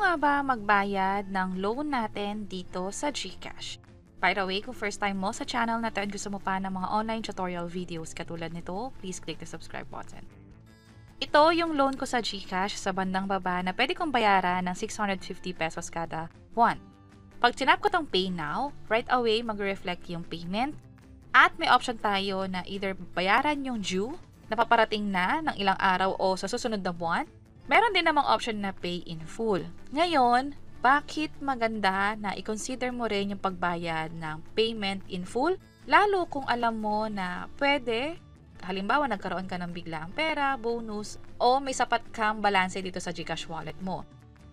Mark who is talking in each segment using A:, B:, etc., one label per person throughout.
A: nga ba magbayad ng loan natin dito sa GCash? By the way, kung first time mo sa channel na to at gusto mo pa ng mga online tutorial videos katulad nito, please click the subscribe button. Ito yung loan ko sa GCash sa bandang baba na pwede kong bayaran ng 650 pesos kada buwan. Pag tinap ko tong Pay Now, right away mag-reflect yung payment at may option tayo na either bayaran yung due na paparating na ng ilang araw o sa susunod na buwan. Meron din namang option na pay in full. Ngayon, bakit maganda na i-consider mo rin yung pagbayad ng payment in full? Lalo kung alam mo na pwede, halimbawa nagkaroon ka ng biglaang pera, bonus, o may sapat kang balanse dito sa GCash wallet mo.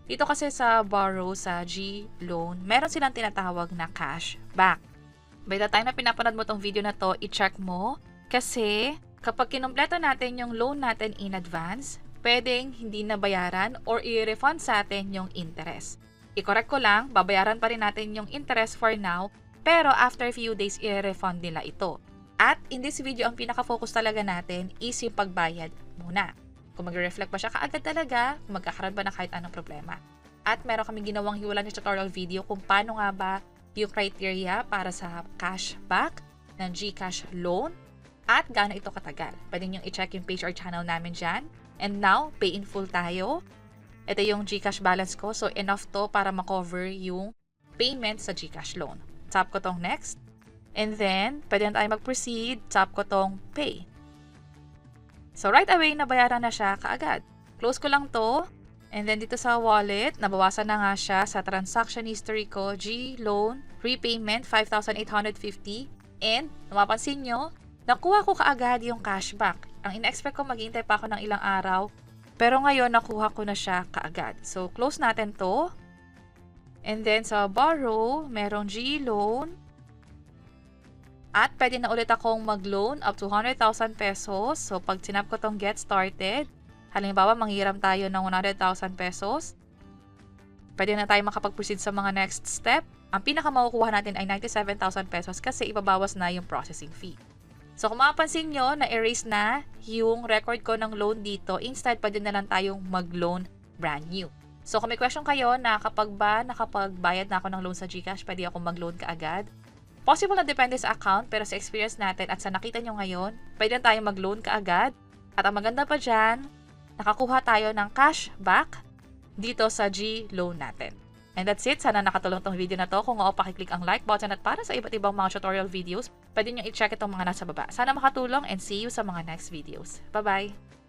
A: Dito kasi sa borrow sa G loan, meron silang tinatawag na cash back. By the time na pinapanood mo tong video na to, i-check mo kasi kapag kinumpleto natin yung loan natin in advance, pwedeng hindi na bayaran or i-refund sa atin yung interest. I-correct ko lang, babayaran pa rin natin yung interest for now, pero after few days, i-refund nila ito. At in this video, ang pinaka-focus talaga natin is yung pagbayad muna. Kung mag-reflect ba siya kaagad talaga, kung magkakaroon ba na kahit anong problema. At meron kaming ginawang hiwala ng tutorial video kung paano nga ba yung criteria para sa cashback ng GCash loan at gaano ito katagal. Pwede nyo i-check yung page or channel namin dyan. And now, pay in full tayo. Ito yung GCash balance ko. So, enough to para makover yung payment sa GCash loan. Tap ko tong next. And then, pwede na tayo mag-proceed. Tap ko tong pay. So, right away, nabayaran na siya kaagad. Close ko lang to. And then, dito sa wallet, nabawasan na nga siya sa transaction history ko. G loan, repayment, 5,850. And, mapapansin nyo, nakuha ko kaagad yung cashback. Ang ina-expect ko maghihintay pa ako ng ilang araw. Pero ngayon, nakuha ko na siya kaagad. So, close natin to. And then, sa borrow, merong G loan. At pwede na ulit akong mag-loan up to 100,000 pesos. So, pag tinap ko tong get started, halimbawa, manghiram tayo ng 100,000 pesos. Pwede na tayo makapag-proceed sa mga next step. Ang pinaka-makukuha natin ay 97,000 pesos kasi ibabawas na yung processing fee. So, kung mapapansin nyo, na-erase na yung record ko ng loan dito. Instead, pwede na lang tayong mag-loan brand new. So, kung may question kayo na kapag ba nakapagbayad na ako ng loan sa GCash, pwede ako mag-loan kaagad. Possible na depende sa account, pero sa experience natin at sa nakita nyo ngayon, pwede na tayong mag-loan kaagad. At ang maganda pa dyan, nakakuha tayo ng cash back dito sa G loan natin. And that's it. Sana nakatulong tong video na to. Kung oo, pakiclick ang like button at para sa iba't ibang mga tutorial videos, pwede nyo i-check itong mga nasa baba. Sana makatulong and see you sa mga next videos. Bye-bye!